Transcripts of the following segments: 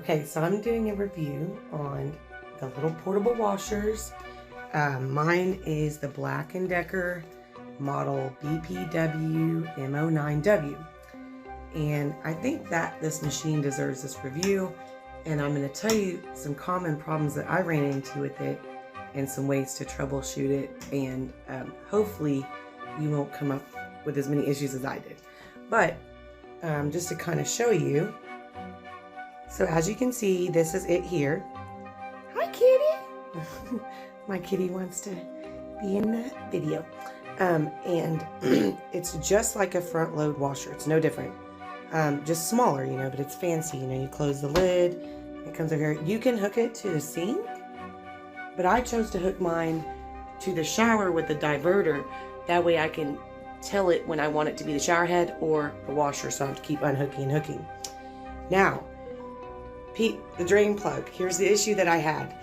Okay, so I'm doing a review on the little portable washers. Mine is the BLACK+DECKER model BPW M09W. And I think that this machine deserves this review. And I'm going to tell you some common problems that I ran into with it and some ways to troubleshoot it. And hopefully you won't come up with as many issues as I did. But just to kind of show you. So as you can see, this is it here. Hi, kitty. My kitty wants to be in the video. And it's just like a front load washer. It's no different. Just smaller, you know, but it's fancy. You know, you close the lid, it comes over here. You can hook it to the sink, but I chose to hook mine to the shower with the diverter. That way I can tell it when I want it to be the shower head or the washer, so I have to keep unhooking and hooking. Now, Pete, the drain plug. Here's the issue that I had.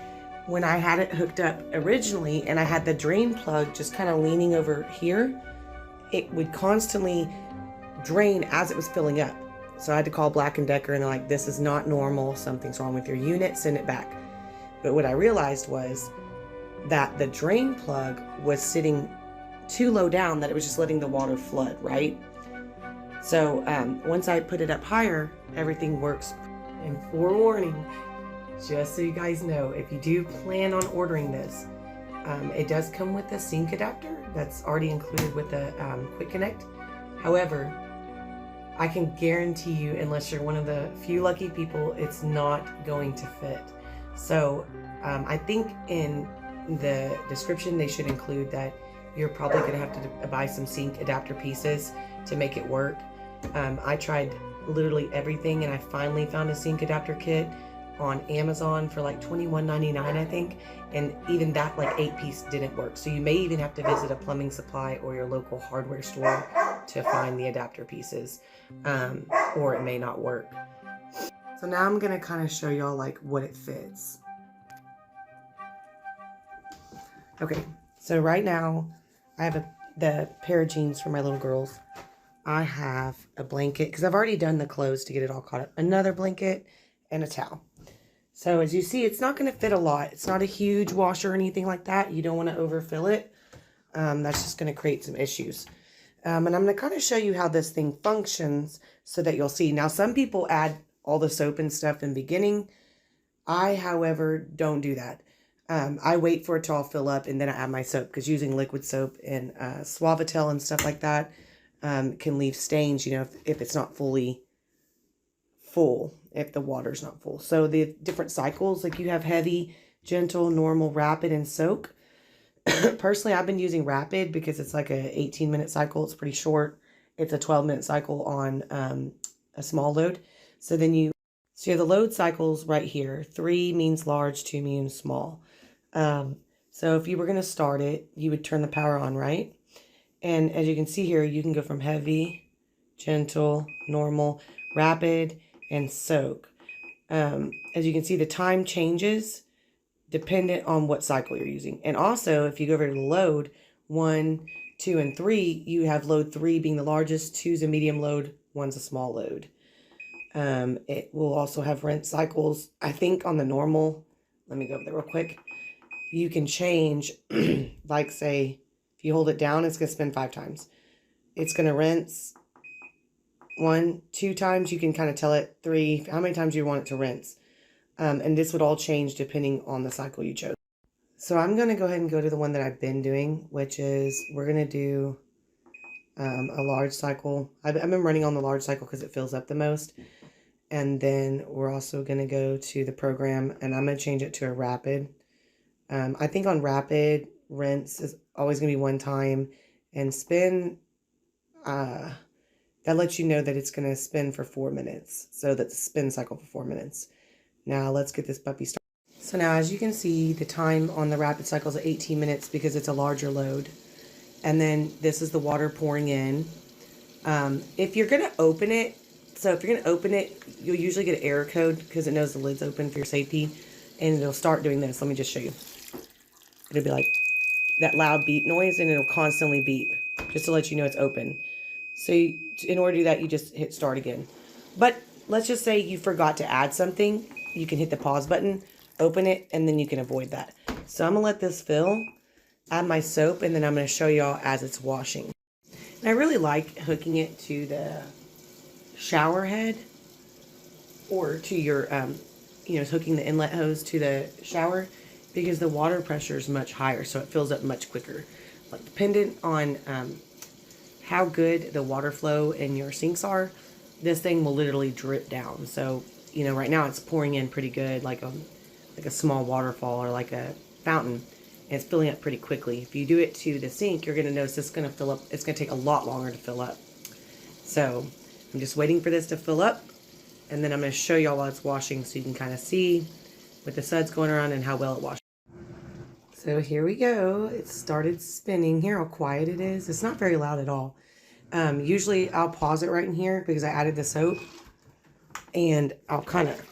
When I had it hooked up originally and I had the drain plug just kind of leaning over here, it would constantly drain as it was filling up. So I had to call BLACK+DECKER and they're like, this is not normal, something's wrong with your unit, send it back. But what I realized was that the drain plug was sitting too low down, that it was just letting the water flood, right? So once I put it up higher, everything works. And forewarning, just so you guys know, if you do plan on ordering this, it does come with a sink adapter that's already included with the Quick Connect. However, I can guarantee you, unless you're one of the few lucky people, it's not going to fit. So I think in the description they should include that you're probably going to have to buy some sink adapter pieces to make it work. I tried literally everything and I finally found a sink adapter kit on Amazon for like $21.99 I think, and even that like 8-piece didn't work. So you may even have to visit a plumbing supply or your local hardware store to find the adapter pieces, or it may not work. So now I'm gonna kind of show y'all like what it fits. Okay, so right now I have the pair of jeans for my little girls. I have a blanket because I've already done the clothes to get it all caught up. Another blanket and a towel. So as you see, it's not going to fit a lot. It's not a huge washer or anything like that. You don't want to overfill it. That's just going to create some issues. And I'm going to kind of show you how this thing functions so that you'll see. Now, some people add all the soap and stuff in the beginning. I, however, don't do that. I wait for it to all fill up and then I add my soap, because using liquid soap and Suavitel and stuff like that can leave stains, you know, if it's not fully full, if the water's not full. So the different cycles, like you have heavy, gentle, normal, rapid, and soak. Personally, I've been using rapid because it's like a 18-minute cycle. It's pretty short. It's a 12-minute cycle on a small load. So then you have the load cycles right here. 3 means large, 2 means small. So if you were going to start it, you would turn the power on, right? And as you can see here, you can go from heavy, gentle, normal, rapid, and soak. As you can see, the time changes dependent on what cycle you're using. And also, if you go over to the load, 1, 2, and 3, you have load 3 being the largest, 2 is a medium load, 1's a small load. It will also have rinse cycles. I think on the normal, let me go over there real quick. You can change, like say, if you hold it down, it's going to spin 5 times. It's going to rinse 1, 2 times. You can kind of tell it 3, how many times you want it to rinse. And this would all change depending on the cycle you chose. So I'm going to go ahead and go to the one that I've been doing, which is we're going to do a large cycle. I've been running on the large cycle because it fills up the most. And then we're also going to go to the program, and I'm going to change it to a rapid. I think on rapid, rinse is always going to be 1 time, and spin, that lets you know that it's going to spin for 4 minutes. So that's a spin cycle for 4 minutes. Now let's get this puppy started. So now as you can see, the time on the rapid cycle is 18 minutes because it's a larger load. And then this is the water pouring in. If you're going to open it, you'll usually get an error code because it knows the lid's open for your safety. And it'll start doing this. Let me just show you. It'll be like that loud beep noise, and it'll constantly beep just to let you know it's open. So in order to do that, you just hit start again. But let's just say you forgot to add something. you can hit the pause button, open it, and then you can avoid that. So I'm gonna let this fill, add my soap, and then I'm gonna show y'all as it's washing. And I really like hooking it to the shower head or to your, hooking the inlet hose to the shower, because the water pressure is much higher, so it fills up much quicker. Like, dependent on how good the water flow in your sinks are, this thing will literally drip down. So, right now it's pouring in pretty good, like a small waterfall or like a fountain, and it's filling up pretty quickly. If you do it to the sink, you're gonna notice it's gonna fill up. It's gonna take a lot longer to fill up. So I'm just waiting for this to fill up, and then I'm gonna show y'all while it's washing so you can kind of see with the suds going around and how well it washes. So here we go. It started spinning. Here how quiet it is. It's not very loud at all. Usually I'll pause it right in here because I added the soap, and I'll kind of,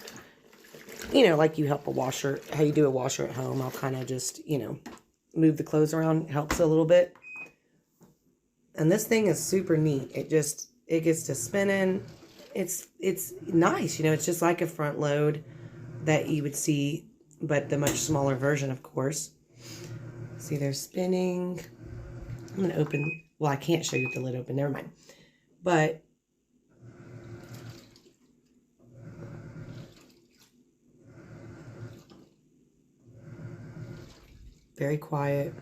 like you help a washer, how you do a washer at home, I'll kind of just, move the clothes around. It helps a little bit. And this thing is super neat. It gets to spinning. It's nice. It's just like a front load that you would see, but the much smaller version, of course. See, they're spinning. I'm going to open. Well, I can't show you with the lid open. Never mind. But very quiet.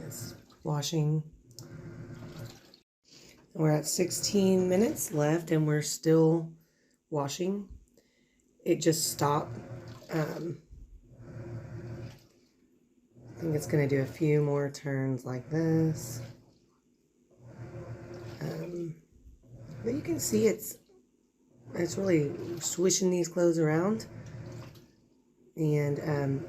It's washing. We're at 16 minutes left, and we're still washing. It just stopped. I think it's going to do a few more turns like this. But you can see it's really swishing these clothes around. And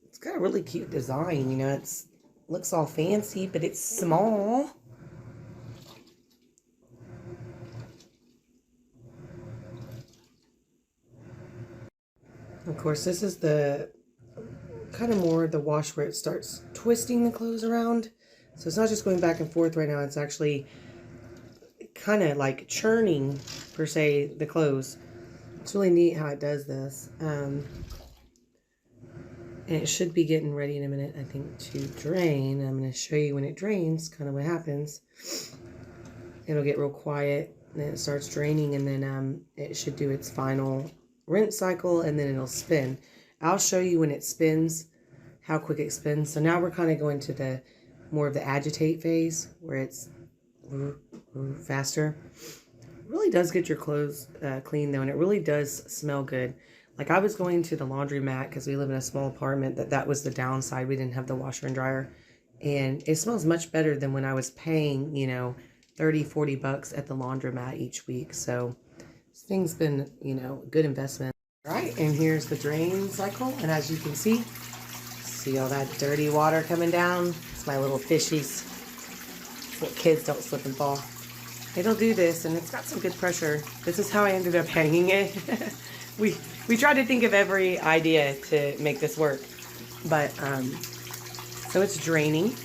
it's got a really cute design. It looks all fancy, but it's small. Of course, this is the kind of more the wash where it starts twisting the clothes around. So it's not just going back and forth right now. It's actually kind of like churning, per se, the clothes. It's really neat how it does this. And it should be getting ready in a minute, I think, to drain. I'm going to show you when it drains, kind of what happens. It'll get real quiet, then it starts draining, and then it should do its final rinse cycle, and then it'll spin. I'll show you when it spins, how quick it spins. So now we're kind of going to the more of the agitate phase, where it's faster. It really does get your clothes clean, though, and it really does smell good. Like, I was going to the laundromat because we live in a small apartment. That was the downside. We didn't have the washer and dryer, and it smells much better than when I was paying, $30-40 at the laundromat each week. So this thing's been, a good investment. All right, and here's the drain cycle, and as you can see all that dirty water coming down. It's my little fishies. So kids don't slip and fall. It'll do this, and it's got some good pressure. This is how I ended up hanging it. We tried to think of every idea to make this work, but so it's draining,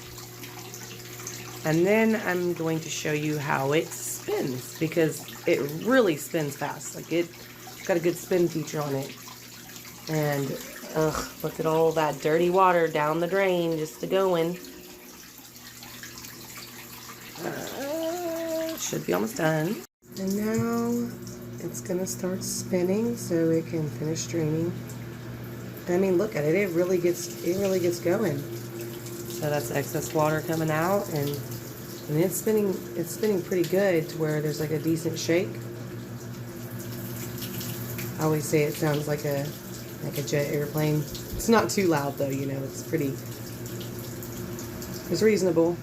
and then I'm going to show you how it spins, because it really spins fast. Like, it's got a good spin feature on it. And look at all that dirty water down the drain just to going. Should be almost done. And now it's gonna start spinning so it can finish draining. I mean, look at it. It really gets going. So that's excess water coming out, and it's spinning pretty good to where there's like a decent shake. I always say it sounds like a jet airplane. It's not too loud though, it's reasonable.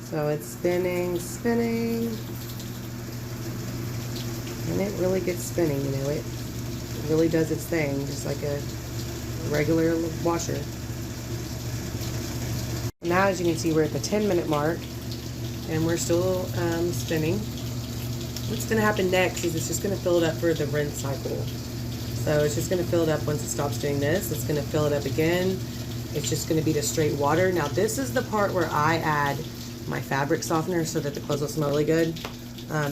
So it's spinning, and it really gets spinning, it really does its thing, just like a regular washer. Now, as you can see, we're at the 10-minute mark, and we're still spinning. What's going to happen next is it's just going to fill it up for the rinse cycle. So it's just going to fill it up once it stops doing this. It's going to fill it up again. It's just going to be the straight water. Now, this is the part where I add my fabric softener so that the clothes will smell really good.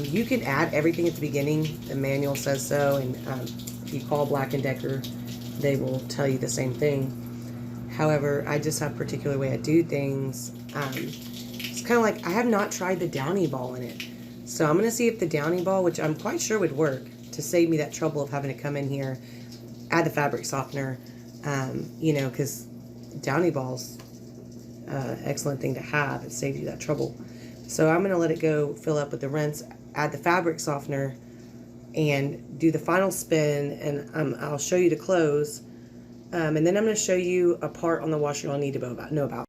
You can add everything at the beginning. The manual says so, and if you call Black & Decker, they will tell you the same thing. However, I just have a particular way I do things. It's kind of like, I have not tried the Downy ball in it. So I'm going to see if the Downy ball, which I'm quite sure would work to save me that trouble of having to come in here, add the fabric softener, you know, because Downy balls, excellent thing to have. It saves you that trouble. So I'm going to let it go, fill up with the rinse, add the fabric softener, and do the final spin, and I'll show you the close. And then I'm going to show you a part on the washer you'll need to know about.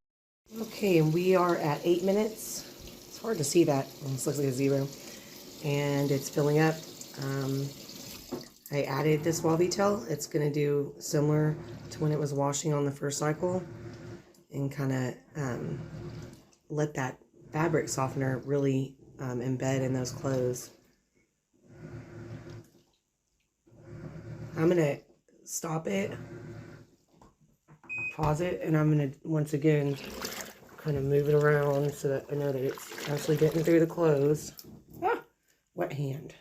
Okay, and we are at 8 minutes. It's hard to see that. It almost looks like a 0. And it's filling up. I added this wall detail. It's going to do similar to when it was washing on the first cycle. And kind of let that fabric softener really embed in those clothes. I'm going to stop it, pause it, and I'm going to once again kind of move it around so that I know that it's actually getting through the clothes. Ah, wet hand.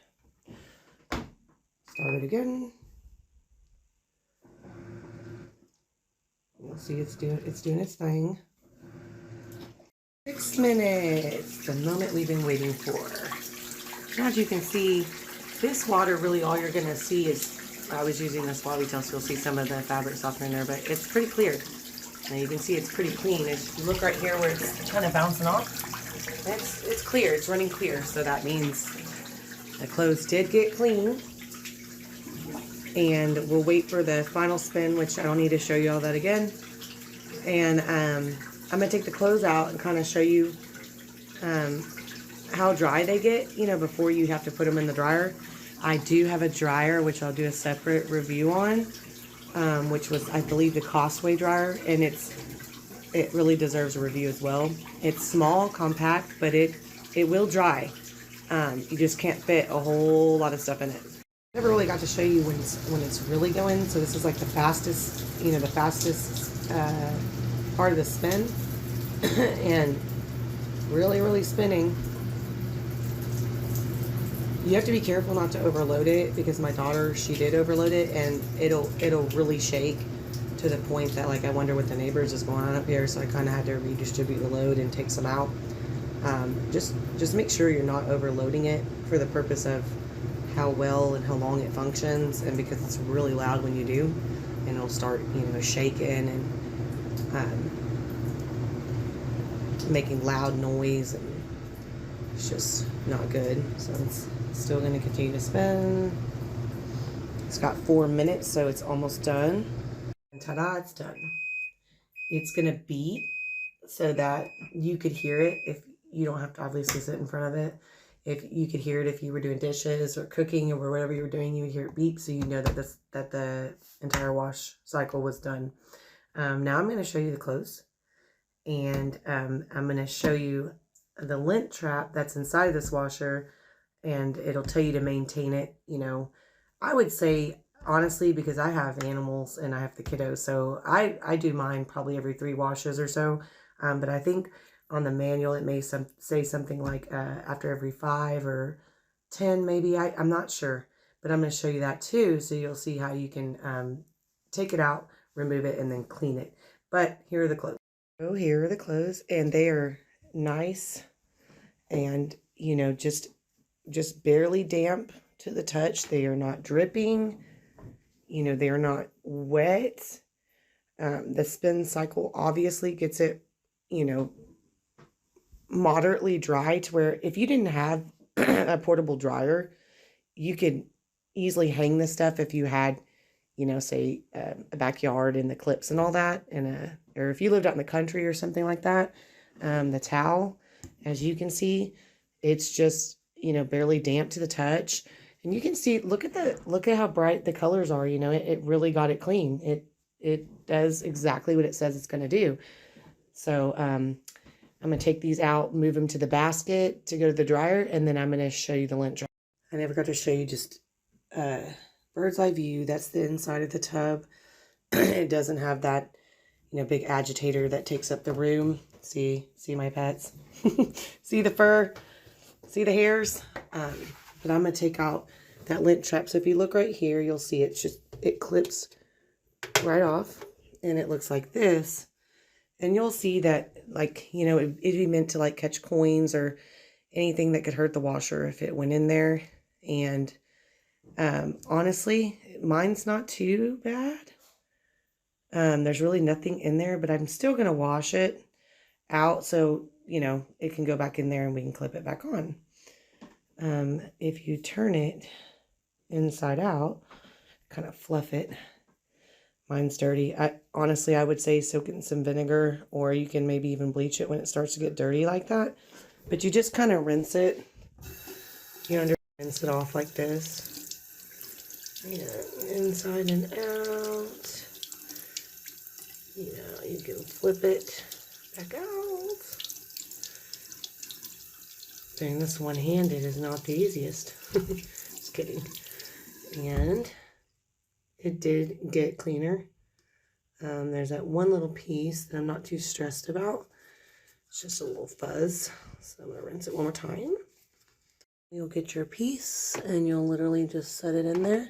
Start it again. You'll see it's doing its thing. 6 minutes, the moment we've been waiting for. Now, as you can see, this water, really all you're going to see is, I was using this water detail, so you'll see some of the fabric softener in there, but it's pretty clear. Now you can see it's pretty clean. If you look right here where it's kind of bouncing off, it's clear, it's running clear, so that means the clothes did get clean. And we'll wait for the final spin, which I don't need to show you all that again. And I'm going to take the clothes out and kind of show you how dry they get, you know, before you have to put them in the dryer. I do have a dryer, which I'll do a separate review on, which was, I believe, the Costway dryer, and it really deserves a review as well. It's small, compact, but it will dry. You just can't fit a whole lot of stuff in it. Never really got to show you when it's really going, so this is like the fastest, you know, the fastest part of the spin, and really spinning. You have to be careful not to overload it, because my daughter, she did overload it, and it'll really shake to the point that, like, I wonder what the neighbors is going on up here, so I kind of had to redistribute the load and take some out. Just make sure you're not overloading it for the purpose of how well and how long it functions, and because it's really loud when you do, and it'll start, you know, shaking and making loud noise, and it's just not good. So it's still going to continue to spin. It's got 4 minutes, so it's almost done. And ta-da, it's done. It's going to beep so that you could hear it. If you don't have to obviously sit in front of it. If you could hear it if you were doing dishes or cooking or whatever you were doing, you would hear it beep, so you know that the entire wash cycle was done. Now I'm going to show you the clothes, and I'm going to show you the lint trap that's inside of this washer, and it'll tell you to maintain it. You know, I would say, honestly, because I have animals and I have the kiddos, so I do mine probably every 3 washes or so, but I think on the manual it may say something like after every 5 or 10 maybe. I'm not sure, but I'm going to show you that too, so you'll see how you can take it out, remove it, and then clean it. But here are the clothes. So here are the clothes, and they are nice and, you know, just barely damp to the touch. They are not dripping, you know, they are not wet. The spin cycle obviously gets it, you know, moderately dry, to where if you didn't have a portable dryer, you could easily hang this stuff if you had, you know, say a backyard and the clips and all that, and or if you lived out in the country or something like that. The towel, as you can see, it's just, you know, barely damp to the touch, and you can see, look at how bright the colors are. You know, it really got it clean. It does exactly what it says it's going to do. So I'm going to take these out, move them to the basket to go to the dryer, and then I'm going to show you the lint dryer. I never got to show you just bird's eye view. That's the inside of the tub. It doesn't have that, you know, big agitator that takes up the room. See my pets? See the fur? See the hairs? But I'm going to take out that lint trap. So if you look right here, you'll see it clips right off. And it looks like this. And you'll see that, like, you know, it'd be meant to, like, catch coins or anything that could hurt the washer if it went in there. And honestly, mine's not too bad. There's really nothing in there, but I'm still going to wash it out so, you know, it can go back in there and we can clip it back on. If you turn it inside out, kind of fluff it. Mine's dirty. Honestly, I would say soak it in some vinegar, or you can maybe even bleach it when it starts to get dirty like that. But you just kind of rinse it. You know, rinse it off like this. Yeah, inside and out. You know, you can flip it back out. Doing this one-handed is not the easiest. Just kidding. And it did get cleaner. There's that one little piece that I'm not too stressed about. It's just a little fuzz. So I'm going to rinse it one more time. You'll get your piece and you'll literally just set it in there.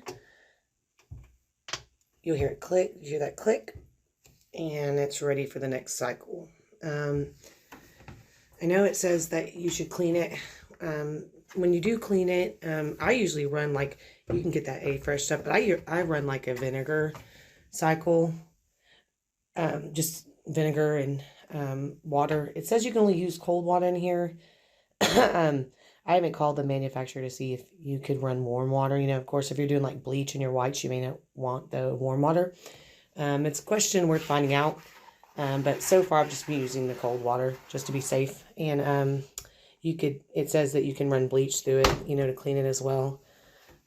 You'll hear it click. You hear that click? And it's ready for the next cycle. I know it says that you should clean it. When you do clean it, I usually run like, you can get that A-Fresh stuff, but I run like a vinegar cycle. Just vinegar and water. It says you can only use cold water in here. I haven't called the manufacturer to see if you could run warm water. You know, of course, if you're doing like bleach in your whites, you may not want the warm water. It's a question worth finding out. But so far I've just been using the cold water just to be safe. And it says that you can run bleach through it, you know, to clean it as well.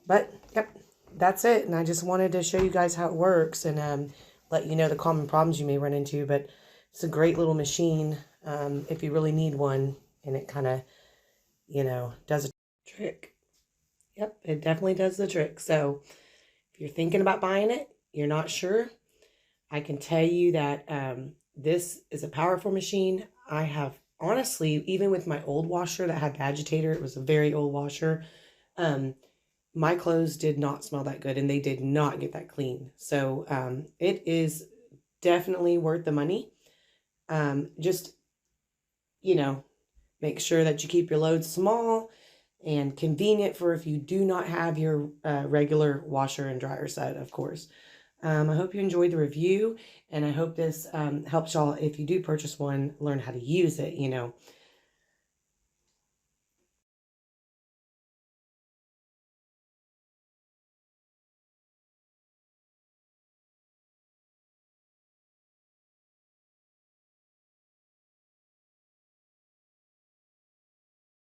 But yep, that's it. And I just wanted to show you guys how it works and let you know the common problems you may run into. But it's a great little machine if you really need one, and it kind of, you know, does a trick. Yep, it definitely does the trick. So if you're thinking about buying it, you're not sure, I can tell you that this is a powerful machine. I have, honestly, even with my old washer that had the agitator, it was a very old washer, my clothes did not smell that good, and they did not get that clean. So it is definitely worth the money. Just, you know, make sure that you keep your loads small and convenient for if you do not have your regular washer and dryer set, of course. I hope you enjoyed the review, and I hope this helps y'all, if you do purchase one, learn how to use it, you know.